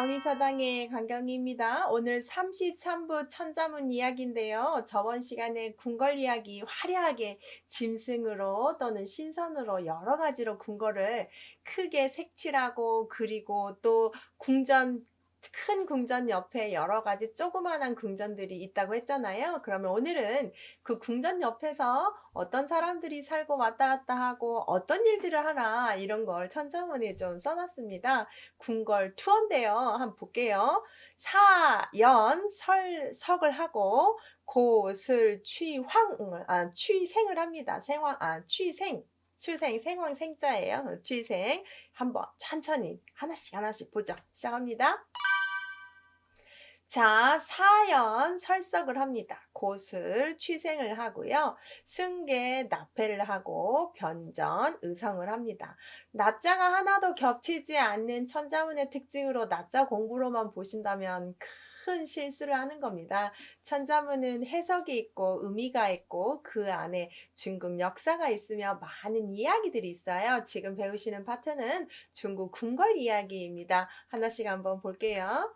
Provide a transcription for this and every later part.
강의사당의 강경희입니다. 오늘 33부 천자문 이야기인데요. 저번 시간에 궁궐 이야기 화려하게 짐승으로 또는 신선으로 여러 가지로 궁궐을 크게 색칠하고 그리고 또 큰 궁전 옆에 여러 가지 조그만한 궁전들이 있다고 했잖아요. 그러면 오늘은 그 궁전 옆에서 어떤 사람들이 살고 왔다 갔다 하고 어떤 일들을 하나 이런 걸 천자문에 좀 써놨습니다. 궁궐 투어인데요. 한번 볼게요. 석을 하고 취생을 합니다. 생황 생자예요. 취생. 한번 천천히 하나씩 보죠. 시작합니다. 자, 설석을 합니다. 취생을 하고요. 승계, 납패를 하고 변전, 의성을 합니다. 낮자가 하나도 겹치지 않는 천자문의 특징으로 낮자 공부로만 보신다면 큰 실수를 하는 겁니다. 천자문은 해석이 있고 의미가 있고 그 안에 중국 역사가 있으며 많은 이야기들이 있어요. 지금 배우시는 파트는 중국 궁궐 이야기입니다. 하나씩 한번 볼게요.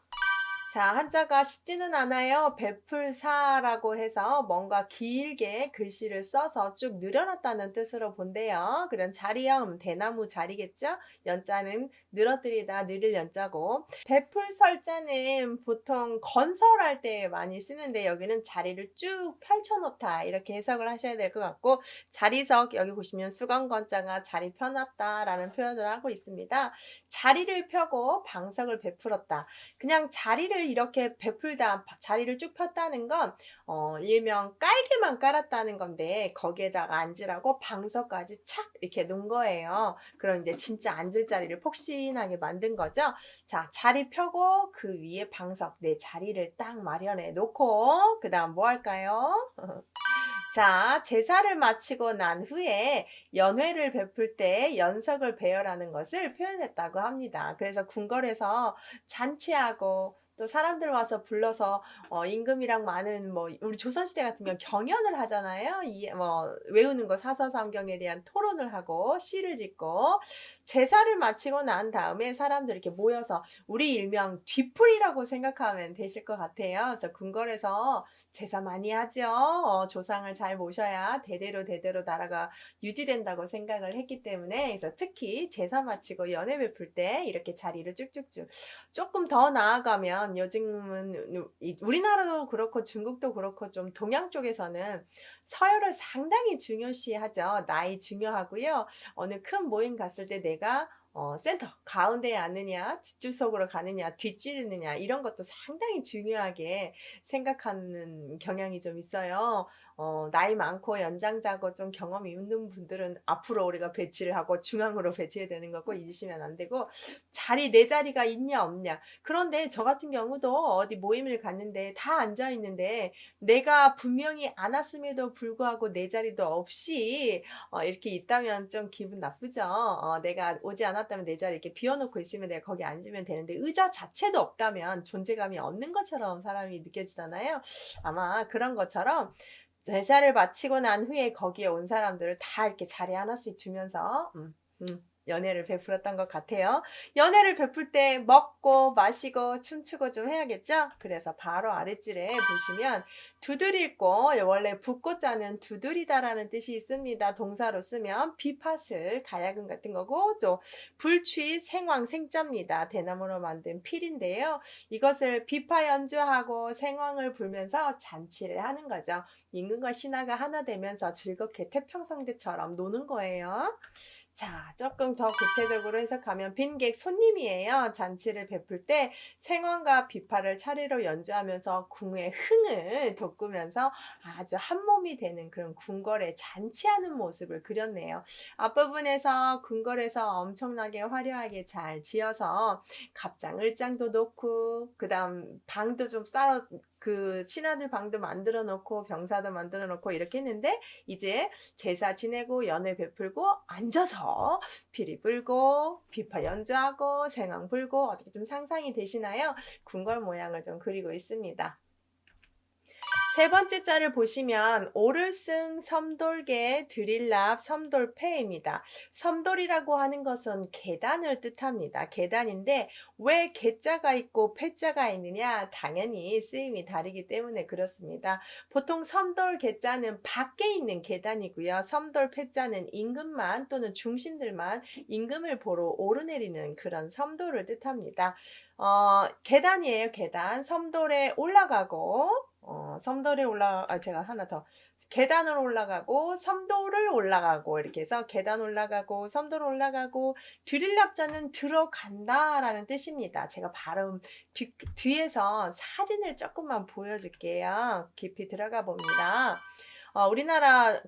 자, 한자가 쉽지는 않아요. 베풀사라고 해서 뭔가 길게 글씨를 써서 쭉 늘어놨다는 뜻으로 본대요. 그런 자리형, 대나무 자리겠죠? 연자는 늘어뜨리다, 늘을 연자고. 베풀설자는 보통 건설할 때 많이 쓰는데 여기는 자리를 쭉 펼쳐놓다 이렇게 해석을 하셔야 될 것 같고, 자리석 여기 보시면 수건건자가 자리 펴놨다라는 표현을 하고 있습니다. 자리를 펴고 방석을 베풀었다. 그냥 자리를 이렇게 베풀다, 자리를 쭉 폈다는 건 일명 깔개만 깔았다는 건데 거기에다가 앉으라고 방석까지 착 이렇게 놓은 거예요. 그럼 이제 진짜 앉을 자리를 폭신하게 만든 거죠. 자, 자리 펴고 그 위에 방석, 내 자리를 딱 마련해 놓고 그 다음 뭐 할까요? 자, 제사를 마치고 난 후에 연회를 베풀 때 연석을 배열하는 것을 표현했다고 합니다. 그래서 궁궐에서 잔치하고 또 사람들 와서 불러서 임금이랑 많은 우리 조선시대 같은 경우 경연을 하잖아요. 외우는 거 사서삼경에 대한 토론을 하고 시를 짓고 제사를 마치고 난 다음에 사람들 이렇게 모여서 우리 일명 뒤풀이라고 생각하면 되실 것 같아요. 그래서 궁궐에서 제사 많이 하죠. 조상을 잘 모셔야 대대로 나라가 유지된다고 생각을 했기 때문에 그래서 특히 제사 마치고 연회 베풀 때 이렇게 자리를 쭉쭉쭉 조금 더 나아가면 요즘은 우리나라도 그렇고 중국도 그렇고 좀 동양 쪽에서는 서열을 상당히 중요시하죠. 나이 중요하고요. 어느 큰 모임 갔을 때 내가 센터 가운데에 앉느냐 뒷주석으로 가느냐 뒷지르느냐 이런 것도 상당히 중요하게 생각하는 경향이 좀 있어요. 나이 많고 연장자고 좀 경험이 있는 분들은 앞으로 우리가 배치를 하고 중앙으로 배치해야 되는 거고 잊으시면 안 되고 내 자리가 있냐 없냐. 그런데 저 같은 경우도 어디 모임을 갔는데 다 앉아 있는데 내가 분명히 안 왔음에도 불구하고 내 자리도 없이 이렇게 있다면 좀 기분 나쁘죠. 내가 오지 않았다면 내 자리 이렇게 비워놓고 있으면 내가 거기 앉으면 되는데 의자 자체도 없다면 존재감이 없는 것처럼 사람이 느껴지잖아요. 아마 그런 것처럼 제사를 마치고 난 후에 거기에 온 사람들을 다 이렇게 자리 하나씩 주면서 연애를 베풀었던 것 같아요. 연애를 베풀 때 먹고 마시고 춤추고 좀 해야겠죠? 그래서 바로 아랫줄에 보시면 두드릴고 원래 붓고 짜는 두드리다라는 뜻이 있습니다. 동사로 쓰면 비파슬, 가야금 같은 거고 또 불취, 생황, 생자입니다. 대나무로 만든 필인데요. 이것을 비파 연주하고 생황을 불면서 잔치를 하는 거죠. 임금과 신하가 하나 되면서 즐겁게 태평성대처럼 노는 거예요. 자, 조금 더 구체적으로 해석하면 빈객 손님이에요. 잔치를 베풀 때 생황과 비파를 차례로 연주하면서 궁의 흥을 돋구면서 아주 한몸이 되는 그런 궁궐에 잔치하는 모습을 그렸네요. 앞부분에서 궁궐에서 엄청나게 화려하게 잘 지어서 갑장 을장도 놓고 그 다음 방도 좀 싸러 그 신하들 방도 만들어 놓고 병사도 만들어 놓고 이렇게 했는데 이제 제사 지내고 연회 베풀고 앉아서 피리 불고 비파 연주하고 생황 불고 어떻게 좀 상상이 되시나요? 궁궐 모양을 좀 그리고 있습니다. 세 번째 자를 보시면 오를승 섬돌개 드릴랍 섬돌패입니다. 섬돌이라고 하는 것은 계단을 뜻합니다. 계단인데 왜 개자가 있고 패자가 있느냐? 당연히 쓰임이 다르기 때문에 그렇습니다. 보통 섬돌 개자는 밖에 있는 계단이고요. 섬돌 패자는 임금만 또는 중심들만 임금을 보러 오르내리는 그런 섬돌을 뜻합니다. 계단이에요, 계단. 섬돌에 올라가고 섬돌에 제가 하나 더. 계단으로 올라가고, 섬돌을 올라가고, 이렇게 해서 계단 올라가고, 섬돌 올라가고, 드릴랍자는 들어간다 라는 뜻입니다. 제가 발음 뒤에서 사진을 조금만 보여줄게요. 깊이 들어가 봅니다. 우리나라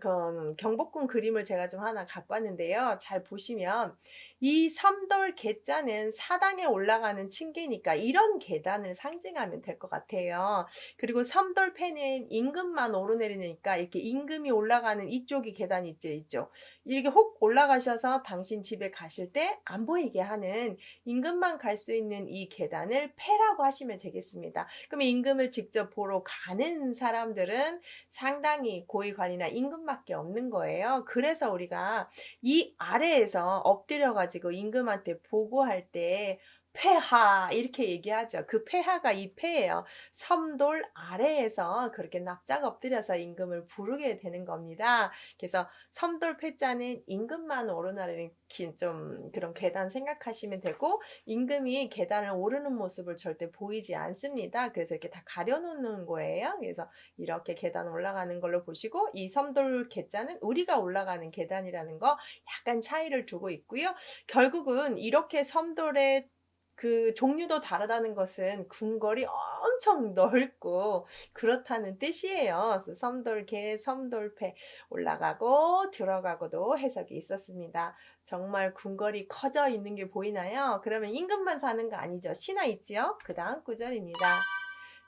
경복궁 그림을 제가 좀 하나 갖고 왔는데요. 잘 보시면 이 섬돌 계자는 사당에 올라가는 층계니까 이런 계단을 상징하면 될 것 같아요. 그리고 섬돌패는 임금만 오르내리니까 이렇게 임금이 올라가는 이쪽이 계단 있죠, 이쪽. 이렇게 혹 올라가셔서 당신 집에 가실 때 안 보이게 하는 임금만 갈 수 있는 이 계단을 패라고 하시면 되겠습니다. 그럼 임금을 직접 보러 가는 사람들은 상당히 고위관이나 임금밖에 없는 거예요. 그래서 우리가 이 아래에서 엎드려 가지고 임금한테 보고할 때 폐하 이렇게 얘기하죠. 그 폐하가 이 폐예요. 섬돌 아래에서 그렇게 납작 엎드려서 임금을 부르게 되는 겁니다. 그래서 섬돌 패자는 임금만 오르내리는 좀 그런 계단 생각하시면 되고, 임금이 계단을 오르는 모습을 절대 보이지 않습니다. 그래서 이렇게 다 가려놓는 거예요. 그래서 이렇게 계단 올라가는 걸로 보시고, 이 섬돌 계자는 우리가 올라가는 계단이라는 거 약간 차이를 두고 있고요. 결국은 이렇게 섬돌의 그 종류도 다르다는 것은 궁궐이 엄청 넓고 그렇다는 뜻이에요. 그래서 섬돌개, 섬돌패 올라가고 들어가고도 해석이 있었습니다. 정말 궁궐이 커져 있는 게 보이나요? 그러면 임금만 사는 거 아니죠. 신하 있지요? 그 다음 구절입니다.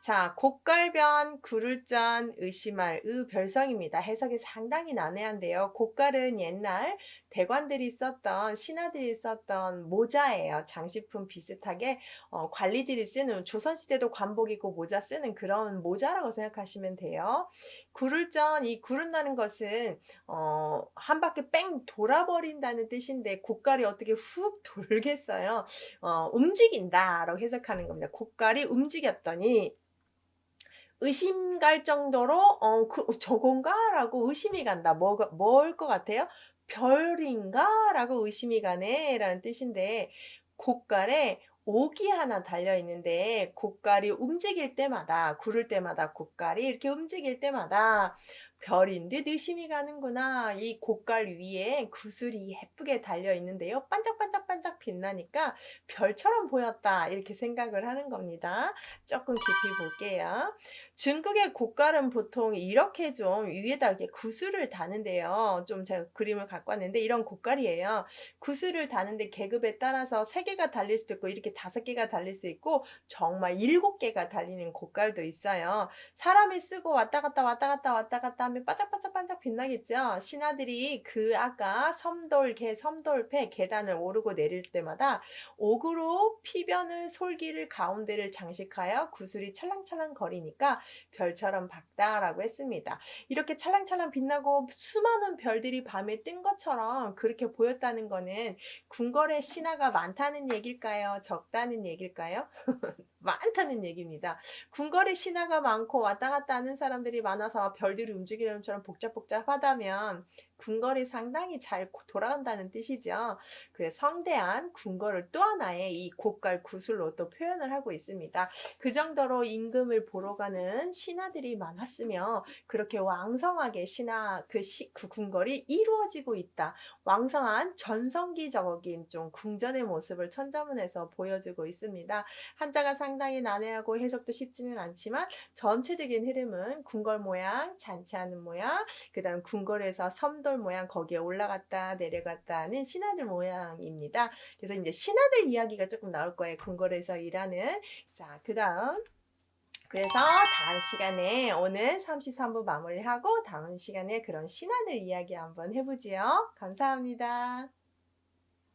자, 곡갈변, 구를전, 의심할, 별성입니다. 해석이 상당히 난해한데요. 곡갈은 옛날 대관들이 썼던, 신하들이 썼던 모자예요. 장식품 비슷하게 관리들이 쓰는, 조선시대도 관복 입고 모자 쓰는 그런 모자라고 생각하시면 돼요. 구를전, 이 구른다는 것은 한 바퀴 뺑 돌아버린다는 뜻인데 곡갈이 어떻게 훅 돌겠어요? 움직인다라고 해석하는 겁니다. 곡갈이 움직였더니 의심 갈 정도로 저건가? 라고 의심이 간다. 뭘 것 같아요? 별인가? 라고 의심이 가네 라는 뜻인데, 곡갈에 옥이 하나 달려 있는데 곡갈이 움직일 때마다, 구를 때마다 곡갈이 이렇게 움직일 때마다 별인 듯 의심이 가는구나. 이 곡갈 위에 구슬이 예쁘게 달려 있는데요. 반짝반짝반짝 빛나니까 별처럼 보였다. 이렇게 생각을 하는 겁니다. 조금 깊이 볼게요. 중국의 곡갈은 보통 이렇게 좀 위에다 이렇게 구슬을 다는데요. 좀 제가 그림을 갖고 왔는데 이런 곡갈이에요. 구슬을 다는데 계급에 따라서 3개가 달릴 수도 있고 이렇게 5개가 달릴 수 있고 정말 7개가 달리는 곡갈도 있어요. 사람이 쓰고 왔다 갔다 왔다 갔다 왔다 갔다 하면 반짝반짝반짝 빛나겠죠. 신하들이 그 아까 섬돌개, 섬돌패 계단을 오르고 내릴 때마다 옥으로 피변을 솔기를 가운데를 장식하여 구슬이 찰랑찰랑 거리니까 별처럼 밝다라고 했습니다. 이렇게 찰랑찰랑 빛나고 수많은 별들이 밤에 뜬 것처럼 그렇게 보였다는 거는 궁궐에 신하가 많다는 얘기일까요? 적다는 얘기일까요? 많다는 얘기입니다. 궁궐에 신하가 많고 왔다 갔다 하는 사람들이 많아서 별들이 움직이는 것처럼 복잡복잡하다면 궁궐이 상당히 잘 돌아간다는 뜻이죠. 그래서 성대한 궁궐을 또 하나의 이 곡갈 구슬로 또 표현을 하고 있습니다. 그 정도로 임금을 보러 가는 신하들이 많았으며 그렇게 왕성하게 그 궁궐이 이루어지고 있다. 왕성한 전성기적인 좀 궁전의 모습을 천자문에서 보여주고 있습니다. 한자가 상당히 난해하고 해석도 쉽지는 않지만 전체적인 흐름은 궁궐 모양, 잔치하는 모양, 그 다음 궁궐에서 섬돌 모양 거기에 올라갔다 내려갔다 하는 신하들 모양입니다. 그래서 이제 신하들 이야기가 조금 나올 거예요. 궁궐에서 일하는. 자, 그 다음. 그래서 다음 시간에 오늘 33부 마무리하고 다음 시간에 그런 신하들 이야기 한번 해보지요. 감사합니다.